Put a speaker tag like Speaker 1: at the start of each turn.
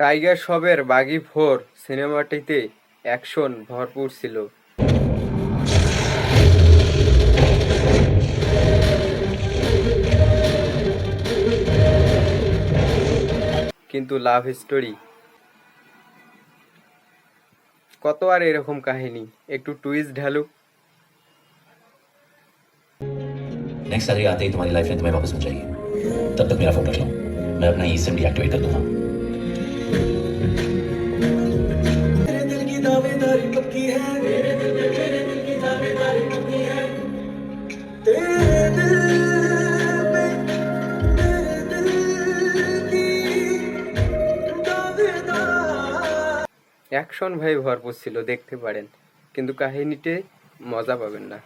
Speaker 1: Tiger শ্রফের বাগি 4 সিনেমাটিতে action ভরপুর ছিল, কিন্তু লাভ স্টোরি কত আর এরকম কাহিনী, একটু টুইস্ট ঢালুক।
Speaker 2: नेक्स्ट सैलरी आते ही तुम्हारी लाइफ में तुम्हें वापस मिल जाएगी। तब तक मेरा फोन रख लो, मैं अपना ई सिम डीएक्टिवेट कर दूंगा। मेरे दिल की दावेदारी पक्की है, मेरे दिल की दावेदारी पक्की है। तेरे दिल में मेरे दिल की दावेदार।
Speaker 1: অ্যাকশন ভাই ভরপুর ছিল, দেখতে পারেন, কিন্তু কাহিনীতে মজা পাবেন না।